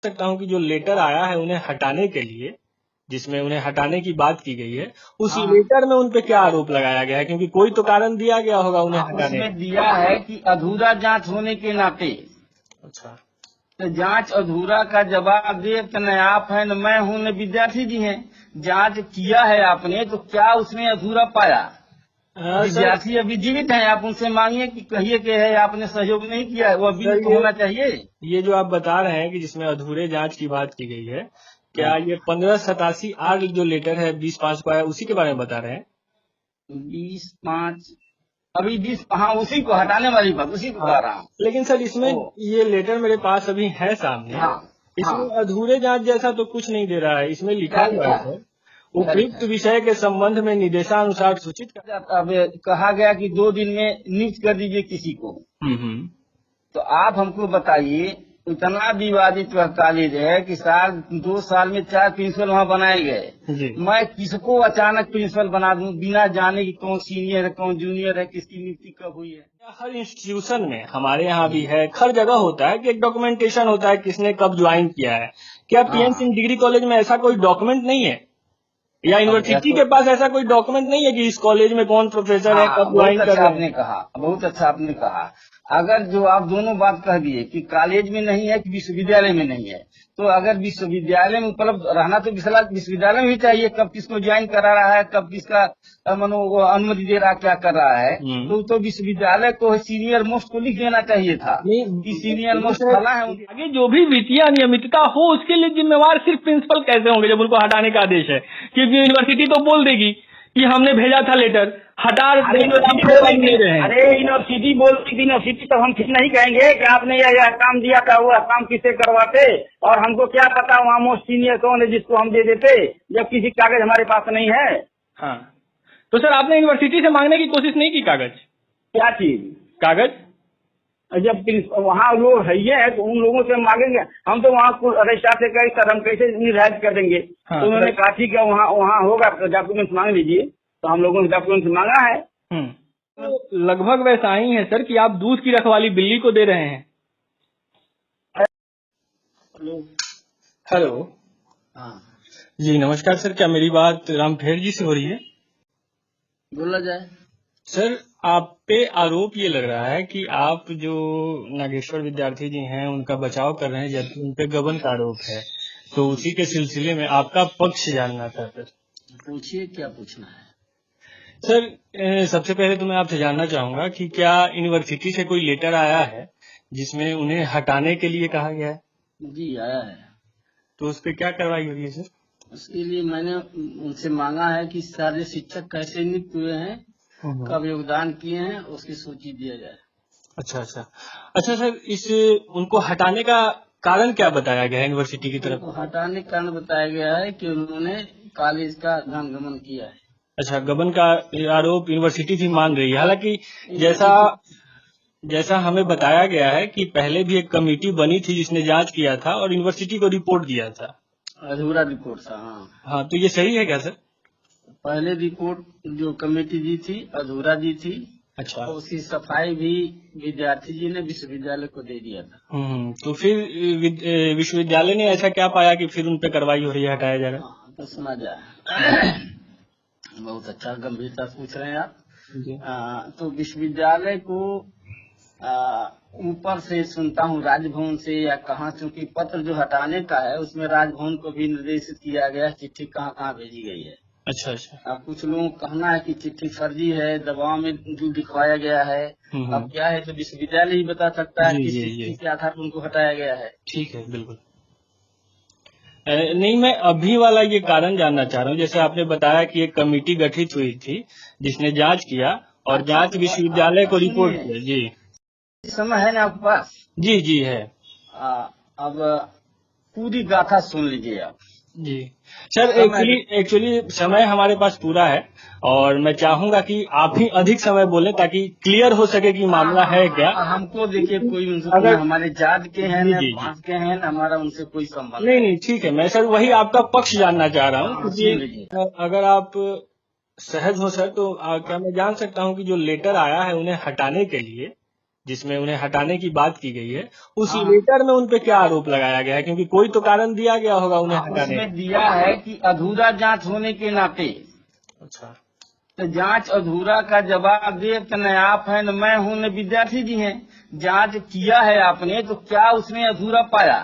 सकता हूँ कि जो लेटर आया है उन्हें हटाने के लिए, जिसमें उन्हें हटाने की बात की गई है, उस हाँ लेटर में उन पे क्या आरोप लगाया गया है? क्योंकि कोई तो कारण दिया गया होगा उन्हें हाँ, हटाने उसमें का। दिया है कि अधूरा जांच होने के नाते अच्छा। तो जांच अधूरा का जवाब दे तो न आप हैं न मैं हूं न विद्यार्थी जी हैं। जांच किया है आपने तो क्या उसमें अधूरा पाया? सर विद्यार्थी अभी जीवित हैं, आप उनसे मांगिए कि कहिए कि है आपने सहयोग नहीं किया है, वो अभी सर तो होना चाहिए। ये जो आप बता रहे हैं कि जिसमें अधूरे जांच की बात की गई है, क्या हाँ, ये 1587 आर जो लेटर है 20/5 को आया उसी के बारे में बता रहे हैं? 20/5 अभी 20, हाँ उसी को हटाने वाली बात, उसी को हाँ, कह रहा हूँ। लेकिन सर इसमें ओ, ये लेटर मेरे पास अभी है सामने। हाँ हाँ, इसमें अधूरे जांच जैसा तो कुछ नहीं दे रहा है। इसमें लिखा क्या हुआ लिखा है है? सर, क्या लिखा उपयुक्त है? विषय के संबंध में निर्देशानुसार सूचित कर। अब कहा गया कि 2 दिन में नियुक्त कर दीजिए किसी को। हम्म। तो आप हमको बताइए, इतना विवादित वह कॉलेज है कि 2 साल में 4 प्रिंसिपल वहाँ बनाए गए। जी। मैं किसको अचानक प्रिंसिपल बना दूं बिना जाने कि कौन सीनियर है कौन जूनियर है, किसकी नियुक्ति कब हुई है? हर इंस्टीट्यूशन में हमारे यहाँ भी है, हर जगह होता है कि एक डॉक्यूमेंटेशन होता है किसने कब ज्वाइन किया है। क्या पीएन हाँ, सिंह डिग्री कॉलेज में ऐसा कोई डॉक्यूमेंट नहीं है, या अब यूनिवर्सिटी ऐसा, के पास ऐसा कोई डॉक्यूमेंट नहीं है कि इस कॉलेज में कौन प्रोफेसर है, हाँ कब बहुत ज्वाइन कर अच्छा रहे हैं? आपने कहा, बहुत अच्छा आपने कहा। अगर जो आप दोनों बात कह दिए कि कॉलेज में नहीं है कि विश्वविद्यालय में नहीं है, तो अगर विश्वविद्यालय में उपलब्ध रहना तो विश्वविद्यालय में ही चाहिए, कब किसको ज्वाइन करा रहा है, कब किसका मनो वो अनुमति दे रहा, क्या कर रहा है। तो विश्वविद्यालय को सीनियर मोस्ट को लिख देना चाहिए था नहीं, कि सीनियर लेकिन मोस्ट सर फला है उनके। आगे जो भी वित्तीय अनियमितता हो उसके लिए जिम्मेवार सिर्फ प्रिंसिपल कैसे होंगे जब उनको हटाने का आदेश है? क्योंकि यूनिवर्सिटी तो बोल देगी कि हमने भेजा था लेटर, हटा अरे देंगे, हम यूनिवर्सिटी कोई बोलेगी, मांग नहीं रहे हैं। अरे यूनिवर्सिटी बोलती यूनिवर्सिटी तो हम ठीक नहीं कहेंगे कि आपने यह काम दिया था, वो काम किसे करवाते और हमको क्या पता वहाँ मोस्ट सीनियर कौन है जिसको हम दे देते, जब किसी कागज हमारे पास नहीं है। हाँ, तो सर आपने यूनिवर्सिटी से मांगने की कोशिश नहीं की कागज? क्या चीज? कागज जब वहाँ लोग है तो उन लोगों से मांगेंगे। हम तो वहाँ रजिस्ट्रार से कहे सर हम कैसे निर्धारित कर देंगे। हाँ, तो उन्होंने कहा ठीक है वहाँ वहाँ होगा डॉक्यूमेंट्स मांग लीजिए, तो हम लोगों ने डॉक्यूमेंट्स मांगा है। तो लगभग वैसा ही है सर कि आप दूध की रखवाली बिल्ली को दे रहे हैं। हेलो। हाँ, जी नमस्कार सर, क्या मेरी बात रामखेड़ जी से हो रही है? बोला जाए। सर आप पे आरोप ये लग रहा है कि आप जो नागेश्वर विद्यार्थी जी हैं उनका बचाव कर रहे हैं, जबकि उन पे गबन का आरोप है। तो उसी के सिलसिले में आपका पक्ष जानना था सर। पूछिए क्या पूछना है। सर सबसे पहले तो मैं आपसे जानना चाहूंगा कि क्या यूनिवर्सिटी से कोई लेटर आया है जिसमें उन्हें हटाने के लिए कहा गया है? जी आया है। तो उस पर क्या कार्रवाई हो रही है सर? उसके लिए मैंने उनसे मांगा है कि सारे शिक्षक कैसे नियुक्त हुए हैं, कब योगदान किए हैं, उसकी सूची दिया जाए। अच्छा अच्छा अच्छा सर, इस उनको हटाने का कारण क्या बताया गया है यूनिवर्सिटी की तरफ? उनको हटाने का कारण बताया गया है कि उन्होंने कॉलेज का धनगमन किया है। अच्छा, गबन का आरोप यूनिवर्सिटी भी मान रही है। हालांकि जैसा जैसा हमें बताया गया है कि पहले भी एक कमेटी बनी थी जिसने जांच किया था और यूनिवर्सिटी को रिपोर्ट दिया था। अधूरा रिपोर्ट था। हाँ, हाँ, तो ये सही है क्या सर? पहले रिपोर्ट जो कमेटी दी थी अधूरा दी थी, अच्छा। और उसकी सफाई भी विद्यार्थी जी ने विश्वविद्यालय को दे दिया था। तो फिर विश्वविद्यालय ने ऐसा क्या पाया कि फिर उन पे कार्रवाई हो रही है, हटाया जा रहा हाँ, तो सुना जाए। बहुत अच्छा, गंभीरता से पूछ रहे हैं आप। है जी। तो विश्वविद्यालय को ऊपर से सुनता हूँ राजभवन से या कहाँ, चूंकि पत्र जो हटाने का है उसमें राजभवन को भी निर्देशित किया गया, चिट्ठी कहाँ कहाँ भेजी गई है। अच्छा अच्छा। अब कुछ लोगों का कहना है कि चिट्ठी फर्जी है, दबाव में जो दिखवाया गया है। अब क्या है तो विश्वविद्यालय ही बता सकता है जी किस जी चिट्ठी जी, के आधार पर उनको हटाया गया है। ठीक है, बिल्कुल। नहीं, मैं अभी वाला ये कारण जानना चाह रहा हूँ। जैसे आपने बताया कि एक कमेटी गठित हुई थी जिसने जांच किया और जांच विश्वविद्यालय को रिपोर्ट सुनिए, किया। जी समय है ना आपके पास? जी जी है। अब पूरी गाथा सुन लीजिए आप। जी सर, एक्चुअली समय हमारे पास पूरा है और मैं चाहूंगा कि आप ही अधिक समय बोलें ताकि क्लियर हो सके कि मामला है क्या। हमको देखिए कोई उनसे अगर हमारे जात के हैं जी न जी जी, पास के हैं न हमारा उनसे कोई संबंध नहीं नहीं, ठीक है। मैं सर वही आपका पक्ष जानना चाह रहा हूँ सुन क्योंकि लीजिए। अगर आप सहज हो सर तो क्या मैं जान सकता हूँ कि जो लेटर आया है उन्हें हटाने के लिए, जिसमें उन्हें हटाने की बात की गई है, उस हाँ लेटर में उन पे क्या आरोप लगाया गया है? क्योंकि कोई तो कारण दिया गया होगा उन्हें हाँ, हटाने उसमें का। दिया है कि अधूरा जांच होने के नाते, अच्छा। तो जांच अधूरा का जवाब दे तो न आप हैं न मैं हूं न विद्यार्थी जी हैं। जांच किया है आपने तो क्या उसमें अधूरा पाया?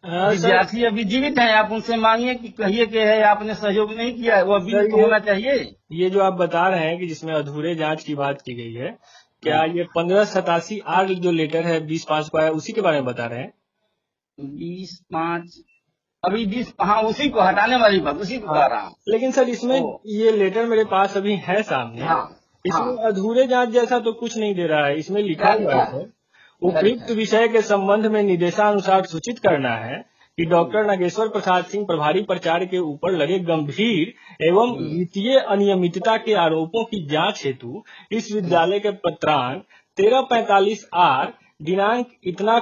सर विद्यार्थी अभी जीवित हैं, आप उनसे मांगिए कि कहिए कि है आपने सहयोग नहीं किया है, वो अभी सर तो होना चाहिए। ये जो आप बता रहे हैं कि जिसमें अधूरे जांच की बात की गई है, क्या हाँ, ये 1587 जो लेटर है 20/5 को आया, उसी के बारे में बता रहे हैं? 20/5, अभी 20, हाँ उसी को हटाने वाली बात, उसी को हाँ, कह रहा हूँ। लेकिन सर इसमें ओ, ये लेटर मेरे पास अभी है सामने, हाँ हाँ, इसमें अधूरे जांच जैसा तो कुछ नहीं दे रहा है। इसमें लिखा क्या हुआ लिखा है है? सर, क्या लिखा उपयुक्त है? विषय के संबंध में निर्देशानुसार सूचित करना है कि डॉक्टर नागेश्वर प्रसाद सिंह प्रभारी प्राचार्य के ऊपर लगे गंभीर एवं हम्म, वित्तीय अनियमितता के आरोपों की जांच हेतु इस हम्म, विद्यालय के पत्रांक 1345 आर दिनांक इतना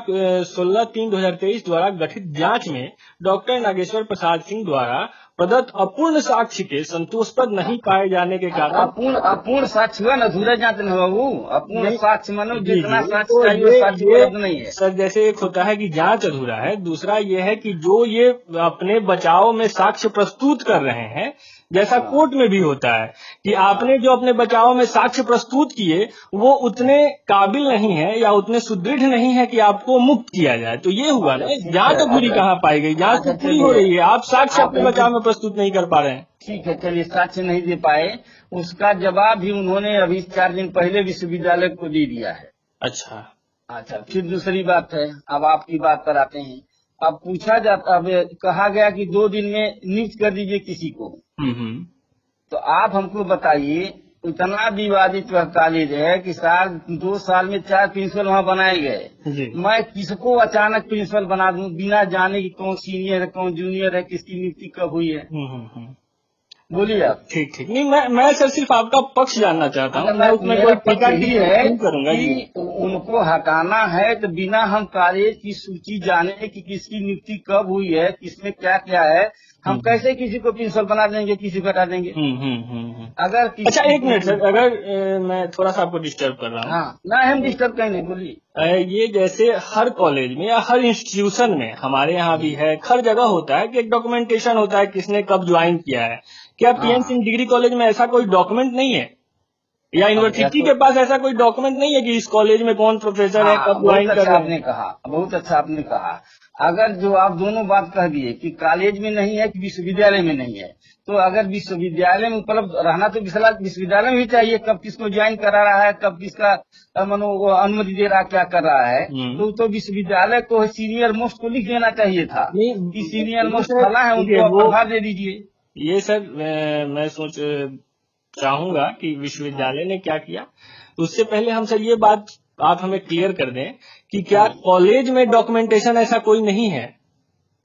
16/3/2023 द्वारा गठित जांच में डॉक्टर नागेश्वर प्रसाद सिंह द्वारा प्रदत्त अपूर्ण साक्ष्य के संतोषप्रद नहीं पाए जाने के कारण। अपूर्ण साक्ष्य हुआ न, अधूरा जांच न बाबू। अपूर्ण नहीं, साक्ष्य मानो जी जितना जी, साक्ष्य तो चाहिए वो साक्ष्य ये उपलब्ध नहीं है। सर जैसे एक होता है कि जांच अधूरा है, दूसरा ये है कि जो ये अपने बचाव में साक्ष्य प्रस्तुत कर रहे हैं, जैसा हाँ कोर्ट में भी होता है कि हाँ, आपने जो अपने बचाव में साक्ष्य प्रस्तुत किए वो उतने काबिल नहीं है या उतने सुदृढ़ नहीं है कि आपको मुक्त किया जाए। तो ये हुआ अच्छा ना, ठीक है। जांच अधूरी अच्छा कहाँ पाई गई? जांच तो अच्छा, पूरी हो चलिए रही है, आप साक्ष्य अपने आपने बचाव में प्रस्तुत नहीं कर पा रहे हैं। ठीक है, चलिए साक्ष्य नहीं दे पाए, उसका जवाब भी उन्होंने अभी 4 दिन पहले विश्वविद्यालय को दे दिया है। अच्छा। अच्छा, फिर दूसरी बात है, अब आपकी बात पर आते हैं। अब पूछा जाता, अब कहा गया कि 2 दिन में नियुक्त कर दीजिए किसी को। हम्म। तो आप हमको बताइए, इतना विवादित वह कॉलेज है कि 2 साल में 4 प्रिंसिपल वहाँ बनाए गए। जी। मैं किसको अचानक प्रिंसिपल बना दूं बिना जाने कि कौन सीनियर है कौन जूनियर है, किसकी नियुक्ति कब हुई है? हम्म। बोलिए आप। ठीक ठीक, नहीं मैं सर सिर्फ आपका पक्ष जानना चाहता हूँ, अगर मैं उसमें मेरा कोई पक्ष टीका यही टिप्पणी है नहीं करूंगा जी। कि उनको हटाना है तो बिना हम कॉलेज की सूची जाने कि किसकी नियुक्ति कब हुई है, किसमें क्या क्या है, हम हम्म कैसे किसी को प्रिंसिपल बना देंगे, किसी को हटा देंगे? अगर अच्छा किसी, एक मिनट सर, अगर मैं थोड़ा सा आपको डिस्टर्ब कर रहा हूँ। हाँ ना, हम डिस्टर्ब करेंगे, बोलिए। ये जैसे हर कॉलेज में या हर इंस्टीट्यूशन में, हमारे यहाँ भी है, हर जगह होता है कि एक डॉक्यूमेंटेशन होता है किसने कब ज्वाइन किया है। क्या हाँ पीएन हाँ, सिंह डिग्री कॉलेज में ऐसा कोई डॉक्यूमेंट नहीं है, या अब या यूनिवर्सिटी तो, के पास ऐसा कोई डॉक्यूमेंट नहीं है कि इस कॉलेज में कौन प्रोफेसर है, हाँ कब बहुत ज्वाइन कर अच्छा रहे हैं? आपने कहा, बहुत अच्छा आपने कहा। अगर जो आप दोनों बात कह दिए कि कॉलेज में नहीं है कि विश्वविद्यालय में नहीं है, तो अगर विश्वविद्यालय में उपलब्ध रहना तो विश्वविद्यालय में भी चाहिए, कब किसको ज्वाइन करा रहा है, कब किसका मनो वो अनुमति दे रहा, क्या कर रहा है। तो विश्वविद्यालय को सीनियर मोस्ट को लिख देना चाहिए था नहीं कि सीनियर वो मोस्ट सर फला है, देखिए उनको आप वो, प्रभार दे दीजिए। ये सर मैं सोच चाहूंगा कि विश्वविद्यालय ने क्या किया, उससे पहले हम सर ये बात आप हमें क्लियर कर दें कि क्या हाँ, कॉलेज में डॉक्यूमेंटेशन ऐसा कोई नहीं है?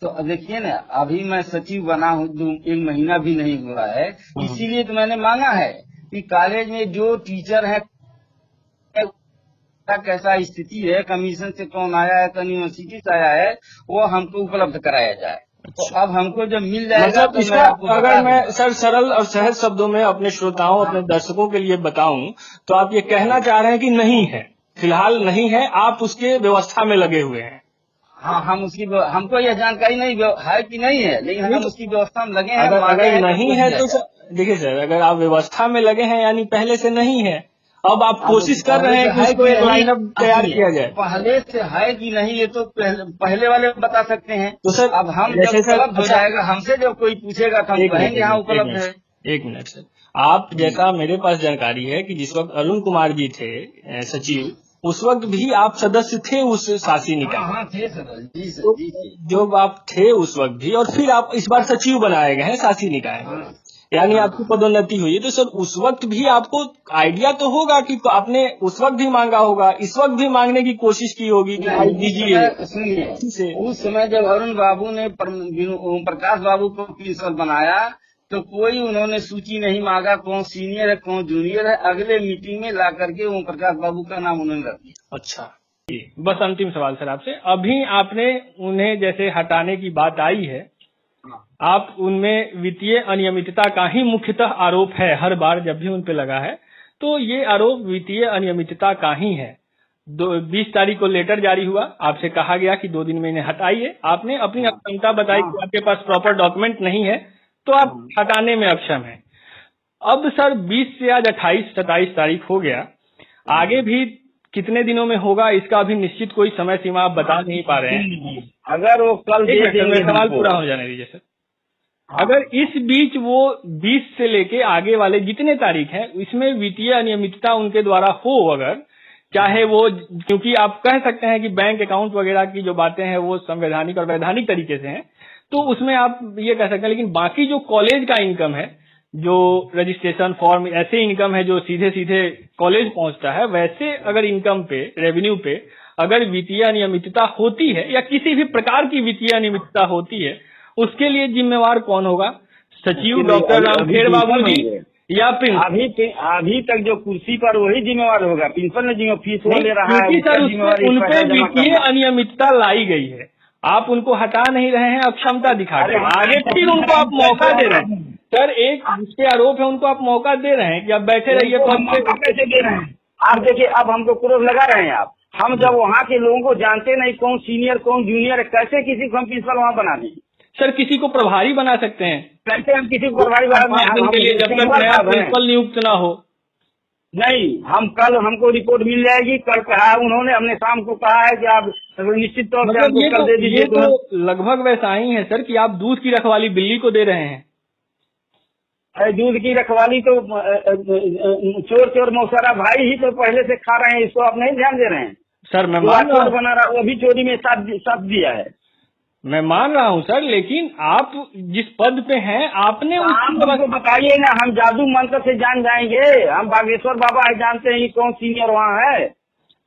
तो देखिए ना, अभी मैं सचिव बना हूँ, 1 महीना भी नहीं हुआ है, इसीलिए तो मैंने मांगा है कि कॉलेज में जो टीचर है कैसा स्थिति है, कमीशन से कौन आया है, कौन यूनिवर्सिटी से आया है, वो हमको उपलब्ध कराया जाए। तो अच्छा, अब हमको जब मिल जाएगा मतलब तो मैं इसका आपको बता अगर मैं दूंगा। सर सरल और सहज शब्दों में अपने श्रोताओं, अपने हाँ दर्शकों के लिए बताऊं, तो आप ये कहना चाह रहे हैं कि नहीं है, फिलहाल नहीं है, आप उसके व्यवस्था में लगे हुए हैं? हाँ, हमको यह जानकारी नहीं है कि नहीं है, लेकिन नहीं हम तो उसकी व्यवस्था में लगे हैं, अगर मांगे अगर हैं कि नहीं हमको है दिया तो जाए। देखिए सर, अगर आप व्यवस्था में लगे हैं यानी पहले से नहीं है, अब आप अब कोशिश कर पहले रहे से हैं कि है उसको कि एक नहीं, लाइनअप तैयार सुनिए, किया जाए। पहले से है कि नहीं ये तो पहले वाले बता सकते हैं। तो सर अब हम जब जैसे सर, उपलब्ध हो अच्छा जाएगा, हमसे जब कोई पूछेगा तो हम एक मिनट कहेंगे एक हाँ मिनट एक उपलब्ध है। मिनट एक मिनट सर, आप जैसा मेरे पास जानकारी है कि जिस वक्त अरुण कुमार जी थे सचिव, उस वक्त भी आप सदस्य थे उस शासी हाँ निकाय में। हाँ, थे सर, जी सर, तो जी जी। जब आप थे उस वक्त भी और फिर आप इस बार सचिव बनाए गए हैं शासी निकाय में, हाँ यानी हाँ आपकी पदोन्नति हुई है, तो सर उस वक्त भी आपको आइडिया तो होगा कि आपने उस वक्त भी मांगा होगा, इस वक्त भी मांगने की कोशिश की होगी कि भाई नहीं, उस दीजिए समय सुनिए, किसी से। उस समय जब अरुण बाबू ने ओम प्रकाश बाबू को प्रिंसिपल बनाया तो कोई उन्होंने सूची नहीं मांगा, कौन सीनियर है कौन जूनियर है, अगले मीटिंग में ला करके ओम प्रकाश बाबू का नाम उन्होंने रख दिया। अच्छा जी, बस अंतिम सवाल सर आपसे, अभी आपने उन्हें जैसे हटाने की बात आई है, हाँ आप उनमें वित्तीय अनियमितता का ही मुख्यतः आरोप है, हर बार जब भी उन पे लगा है तो ये आरोप वित्तीय अनियमितता का ही है। 20 तारीख को लेटर जारी हुआ, आपसे कहा गया कि 2 दिन में इन्हें हटाइए। आपने अपनी अक्षमता बताई कि आपके पास प्रॉपर डॉक्यूमेंट नहीं है, तो आप हटाने में अक्षम हैं। अब सर 20 से आज 28-27 तारीख हो गया, आगे भी कितने दिनों में होगा इसका अभी निश्चित कोई समय सीमा आप बता नहीं पा रहे हैं। अगर वो कल सवाल पूरा हो जाने दीजिए सर। अगर इस बीच वो 20 से लेके आगे वाले जितने तारीख हैं इसमें वित्तीय अनियमितता उनके द्वारा हो, अगर चाहे वो, क्योंकि आप कह सकते हैं कि बैंक अकाउंट वगैरह की जो बातें हैं वो संवैधानिक और वैधानिक तरीके से हैं, तो उसमें आप ये कह सकते हैं, लेकिन बाकी जो कॉलेज का इनकम है, जो रजिस्ट्रेशन फॉर्म ऐसे इनकम है जो सीधे सीधे कॉलेज पहुंचता है, वैसे अगर इनकम पे, रेवेन्यू पे अगर वित्तीय अनियमितता होती है या किसी भी प्रकार की वित्तीय अनियमितता होती है, उसके लिए जिम्मेवार कौन होगा? सचिव डॉक्टर रामखेड़ बाबू जी या अभी तक जो कुर्सी पर वही जिम्मेवार होगा? प्रिंसिपल ने जो फीस वो ले रहा है, सर उनपे वित्तीय अनियमितता लाई गई है, आप उनको हटा नहीं रहे हैं अक्षमता दिखा के, आगे फिर उनको आप मौका दे रहे हैं। सर एक जिसके आरोप है उनको आप मौका दे रहे हैं कि आप बैठे रहिए, तो हम कैसे दे रहे हैं? आप देखिए, अब हमको क्रोध लगा रहे हैं आप। हम जब वहाँ के लोगों को जानते नहीं, कौन सीनियर कौन जूनियर है, कैसे किसी को हम प्रिंसिपल वहाँ बना दें? सर किसी को प्रभारी बना सकते हैं, कैसे हम किसी को प्रभारी बना के लिए, जब तक नया प्रिंसिपल नियुक्त ना हो? नहीं, हम कल, हमको रिपोर्ट मिल जाएगी, कल कहा उन्होंने, हमने शाम को कहा है कि आप निश्चित तौर से हमको कल दे दीजिए। तो लगभग वैसा ही है सर कि आप दूध की रखवाली बिल्ली को दे रहे हैं। अरे दूध की रखवाली तो चोर चोर मौसारा भाई ही तो पहले से खा रहे हैं, इसको आप नहीं ध्यान दे रहे हैं। सर मैं चोर बना रहा, वो भी चोरी में साथ दिया है। मैं मान रहा हूँ सर, लेकिन आप जिस पद पे हैं आपने हमको बताइए ना, हम जादू मंत्र से जान जाएंगे? हम बागेश्वर बाबा जानते हैं कौन सीनियर वहाँ है?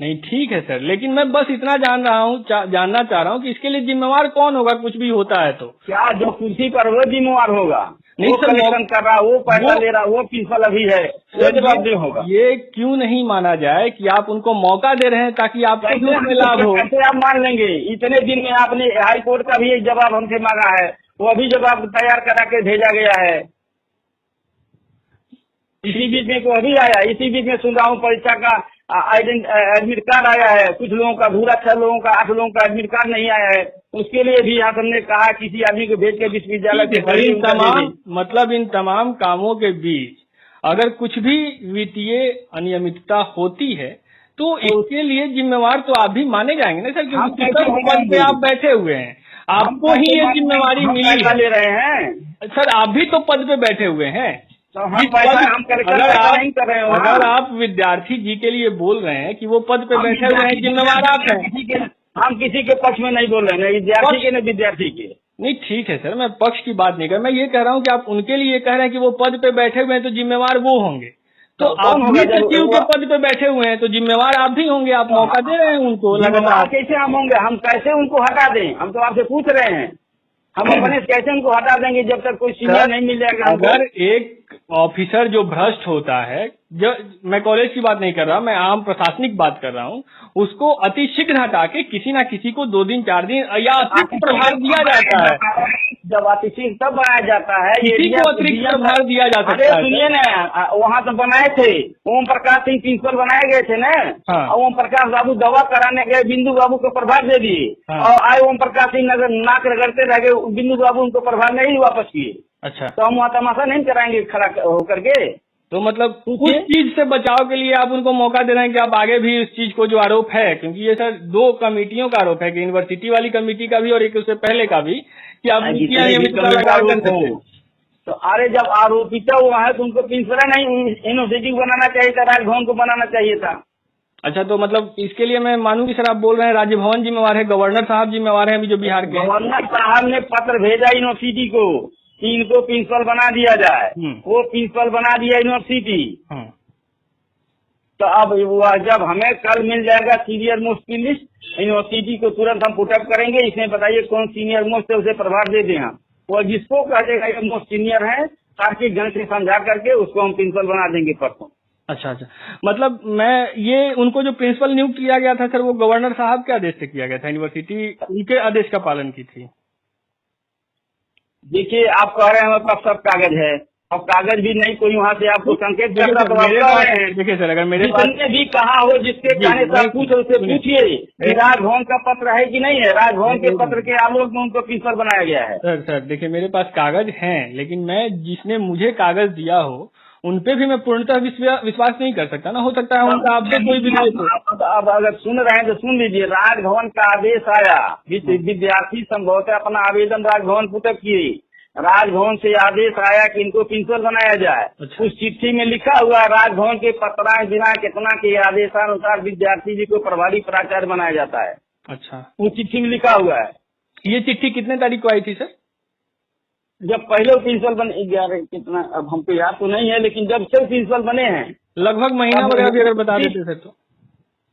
नहीं ठीक है सर, लेकिन मैं बस इतना जानना चाह रहा हूँ कि इसके लिए जिम्मेवार कौन होगा कुछ भी होता है तो? क्या जो कुर्सी पर वो जिम्मेवार होगा? नहीं वो कलेक्शन कर रहा, वो पैसा ले रहा, वो प्रिंसिपल अभी है, वो जवाबदेह होगा। ये क्यों नहीं माना जाए कि आप उनको मौका दे रहे हैं ताकि आपको उसमें लाभ हो? कैसे आप मान लेंगे? इतने दिन में आपने हाई कोर्ट का भी एक जवाब हमसे मांगा है, वो अभी जवाब तैयार करा के भेजा गया है। इसी बीच में वो अभी आया, इसी बीच में सुन रहा हूँ परीक्षा का एडमिट कार्ड आया है, कुछ लोगों का अधूरा, 6 लोगों का, 8 लोगों का एडमिट कार्ड नहीं आया है। उसके लिए भी यहाँ हमने कहा किसी आदमी को भेज के विश्वविद्यालय के इन तमाम कामों के बीच अगर कुछ भी वित्तीय अनियमितता होती है तो इसके लिए जिम्मेवार तो आप भी माने जाएंगे ना सर, क्योंकि पद पे आप बैठे हुए हैं, आपको ही ये जिम्मेवारी मिली ले रहे हैं। सर आप भी तो पद पे बैठे हुए हैं, अगर आप विद्यार्थी जी के लिए बोल रहे हैं कि वो पद पे बैठे हुए हैं, जिम्मेवार आप हैं। हम किसी के पक्ष में नहीं बोल रहे हैं, विद्यार्थी के, न विद्यार्थी के। नहीं ठीक है सर, मैं पक्ष की बात नहीं कर, मैं ये कह रहा हूँ कि आप उनके लिए कह रहे हैं कि वो पद पे बैठे हुए हैं तो जिम्मेवार वो होंगे, तो आप भी सचिव के पद पे बैठे हुए हैं तो जिम्मेवार आप भी होंगे, आप मौका दे रहे हैं उनको लगातार। कैसे हम होंगे? हम कैसे उनको हटा दें? हम तो आपसे पूछ रहे हैं, हम अपने कैसे उनको हटा देंगे जब तक कोई सीनियर नहीं मिल जाएगा? अगर एक ऑफिसर जो भ्रष्ट होता है, जो मैं कॉलेज की बात नहीं कर रहा, मैं आम प्रशासनिक बात कर रहा हूँ, उसको अति शीघ्र हटा के किसी न किसी को 2 दिन 4 दिन या अतिरिक्त प्रभार दिया जाता है। जब अतिरिक्त तब बनाया जाता है, किसी को अतिरिक्त प्रभार दिया जा सकता है। सुनिए ना, वहाँ तो बनाए थे, ओम प्रकाश सिंह प्रिंसिपल बनाए गए थे ना, ओम प्रकाश बाबू दवा कराने गए, बिंदु बाबू को प्रभार दे दिए, और आए ओम प्रकाश सिंह नाक रगड़ते रह गए, बिंदु बाबू उनको प्रभार नहीं वापस किए। अच्छा, तो हम वहाँ तमाशा नहीं कराएंगे खड़ा होकर के? तो मतलब उस चीज से बचाव के लिए आप उनको मौका दे रहे हैं कि आप आगे भी इस चीज को जो आरोप है, क्योंकि ये सर 2 कमेटियों का आरोप है कि यूनिवर्सिटी वाली कमेटी का भी और एक उससे पहले का भी, कि आप तो अरे जब आरोपिता हुआ है तो उनको प्रिंसिपल नहीं यूनिवर्सिटी को बनाना चाहिए था, राजभवन को बनाना चाहिए था। अच्छा, तो मतलब इसके लिए मैं मानूं कि सर आप बोल रहे हैं राजभवन जिम्मेवार है, गवर्नर साहब जिम्मेवार है अभी जो बिहार के? गवर्नर साहब ने पत्र भेजा यूनिवर्सिटी को कि इनको प्रिंसिपल बना दिया जाए, वो प्रिंसिपल बना दिया यूनिवर्सिटी। तो अब वह जब हमें कल मिल जाएगा सीनियर मोस्ट की लिस्ट, यूनिवर्सिटी को तुरंत हम पुटअप करेंगे, इसमें बताइए कौन सीनियर मोस्ट है, उसे प्रभार दे दें हम। वो जिसको कह देगा ये मोस्ट सीनियर है, तार्किक ढंग से समझा करके उसको हम प्रिंसिपल बना देंगे परसों। अच्छा, मतलब मैं ये उनको जो प्रिंसिपल नियुक्त किया गया था सर, वो गवर्नर साहब के आदेश से किया गया था, यूनिवर्सिटी उनके आदेश का पालन की थी? देखिए, आप कह रहे हैं हमारे पास सब कागज है, और कागज भी नहीं कोई वहाँ से आपको संकेत करता तो आप कह रहे हैं। देखिए सर, अगर मेरे पास जिसने भी कहा हो, जिसके कहने से आप पूछे उससे पूछिए कि राजभवन का पत्र है कि नहीं है। राजभवन के पत्र के आलोक में उनको प्रिंसिपल बनाया गया है। सर देखिए, मेरे पास कागज हैं, लेकिन मैं जिसने मुझे कागज दिया हो उनपे भी मैं पूर्णतः विश्वास नहीं कर सकता ना। हो सकता है उनका आपसे कोई विरोध हो। अब अगर सुन रहे हैं तो सुन लीजिए। राजभवन का आदेश आया, विद्यार्थी संभवतः अपना आवेदन राजभवन को तक किए। राजभवन से आदेश आया कि इनको प्रिंसिपल बनाया जाए। अच्छा। उस चिट्ठी में लिखा हुआ राजभवन के पत्रांक दिनांक कितना के आदेशानुसार विद्यार्थी जी को प्रभारी प्राचार्य बनाया जाता है। अच्छा, उस चिट्ठी में लिखा हुआ है। ये चिट्ठी कितने तारीख को आई थी सर? जब पहले प्रिंसिपल बने 11 कितना, अब हमको याद तो नहीं है, लेकिन जब से प्रिंसिपल बने हैं लगभग महीना वगैरह भी अगर बता देते थे तो।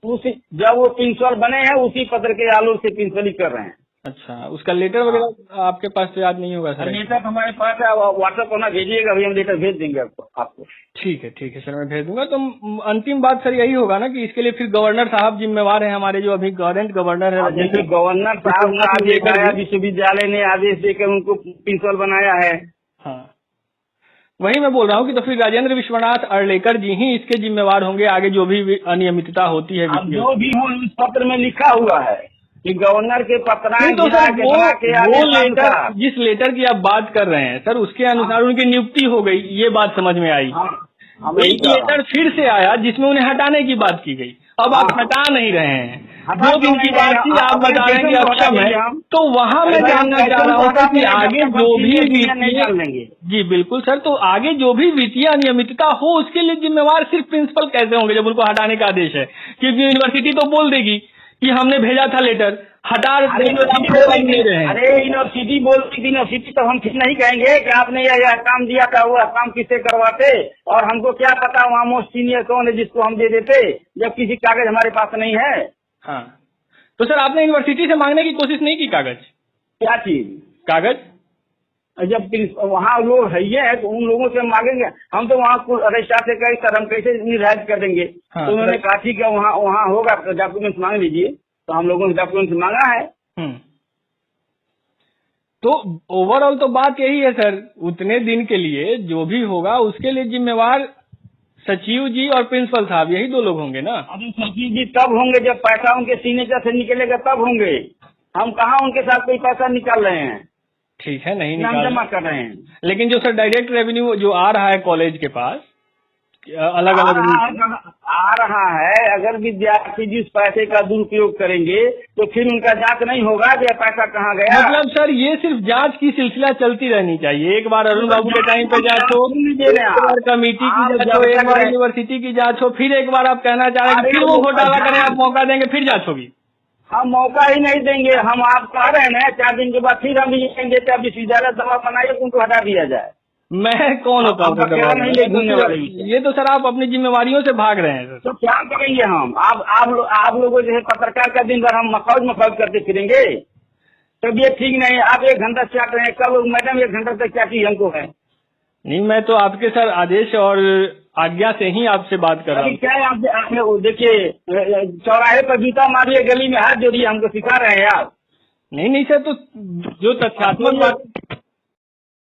उसी जब वो प्रिंसिपल बने हैं उसी पत्र के आलोक से प्रिंसिपल ही कर रहे हैं। अच्छा, उसका लेटर वगैरह आपके पास तो याद नहीं होगा सर? लेटर हमारे पास है, व्हाट्सएप पर ना भेजिएगा, अभी हम लेटर भेज देंगे आपको। ठीक है सर, मैं भेज दूंगा। तो अंतिम बात सर यही होगा ना कि इसके लिए फिर गवर्नर साहब जिम्मेवार हैं, हमारे जो अभी करंट गवर्नर है। जैसे गवर्नर साहब का आदेश आया, विश्वविद्यालय ने आदेश देकर उनको प्रिंसिपल बनाया है। हाँ, वही मैं बोल रहा हूँ कि तो फिर राजेंद्र विश्वनाथ अर्लेकर जी ही इसके जिम्मेवार होंगे, आगे जो भी अनियमितता होती है। जो भी हो इस पत्र में लिखा हुआ है कि गवर्नर के पत्रांक तो सर वो लेटर, जिस लेटर की आप बात कर रहे हैं सर, उसके अनुसार उनकी नियुक्ति हो गई, ये बात समझ में आई। एक लेटर फिर से आया जिसमें उन्हें हटाने की बात की गई। अब आप हटा नहीं रहे हैं, 2 दिन की बात थी, आप बता रहे हैं कि अक्षम है। तो वहाँ मैं जानना चाह रहा हूँ कि आगे जो भी वित्तीय, जी बिल्कुल सर, तो आगे जो भी वित्तीय अनियमितता हो उसके लिए जिम्मेवार सिर्फ प्रिंसिपल कैसे होंगे जब उनको हटाने का आदेश है? क्योंकि यूनिवर्सिटी तो बोल देगी कि हमने भेजा था लेटर, हटा नहीं रहे हैं। अरे यूनिवर्सिटी बोलती थी, यूनिवर्सिटी तो हम ठीक नहीं कहेंगे कि आपने यह काम दिया था, वो काम किससे करवाते, और हमको क्या पता वहाँ मोस्ट सीनियर कौन है जिसको हम दे देते, जब किसी कागज हमारे पास नहीं है। हाँ, तो सर आपने यूनिवर्सिटी से मांगने की कोशिश नहीं की कागज? क्या चीज? कागज जब वहाँ लोग है तो उन लोगों से मांगेंगे हम, तो वहाँ रजिस्ट्रार से कहे सर हम कैसे निर्धारित कर देंगे। हाँ, तो उन्होंने कहा ठीक है वहाँ होगा, डॉक्यूमेंट मांग लीजिए। तो हम लोगों ने डॉक्यूमेंट मांगा है। तो ओवरऑल तो बात यही है सर, उतने दिन के लिए जो भी होगा उसके लिए जिम्मेवार सचिव जी और प्रिंसिपल साहब, यही 2 लोग होंगे ना? अभी सचिव जी तब होंगे जब पैसा उनके सिग्नेचर से निकलेगा, तब होंगे। हम कहाँ उनके साथ कोई पैसा निकाल रहे हैं? ठीक है, नहीं निकाल जमा कर रहे हैं। लेकिन जो सर डायरेक्ट रेवेन्यू जो आ रहा है कॉलेज के पास, अलग अलग आ रहा है, अगर विद्यार्थी जिस पैसे का दुरुपयोग करेंगे तो फिर उनका जांच नहीं होगा कि पैसा कहाँ गया। मतलब सर ये सिर्फ जांच की सिलसिला चलती रहनी चाहिए। एक बार अरुण बाबू के टाइम पे जांच हो, एक बार कमेटी की जांच हो, एक बार यूनिवर्सिटी की जांच हो, फिर एक बार आप कहना चाह रहे हैं फिर वो घोटाला करें, आप मौका देंगे फिर जांच होगी? हम मौका ही नहीं देंगे। हम आप कह रहे हैं ना 4 दिन के बाद फिर हम ये कहेंगे कि विश्वविद्यालय दवा बनाइए, उनको हटा दिया जाए। मैं कौन होता हूँ? ये तो सर आप अपनी जिम्मेवारियों से भाग रहे हैं सर। तो क्या करेंगे हम? आप लोगों जैसे पत्रकार का दिन भर हम मखौज करते फिरेंगे, तब ये ठीक नहीं है। आप 1 घंटा चाट रहे हैं, कल मैडम 1 घंटा तक चाटी हमको है। नहीं, मैं तो आपके सर आदेश और आज्ञा से ही आपसे बात कर रहा हूँ। क्या है आपने देखिए चौराहे पर जूता मारिए, गली में हाथ जोड़िए, हमको सिखा रहे हैं आप? नहीं सर, तो जो तथ्यात्मक बात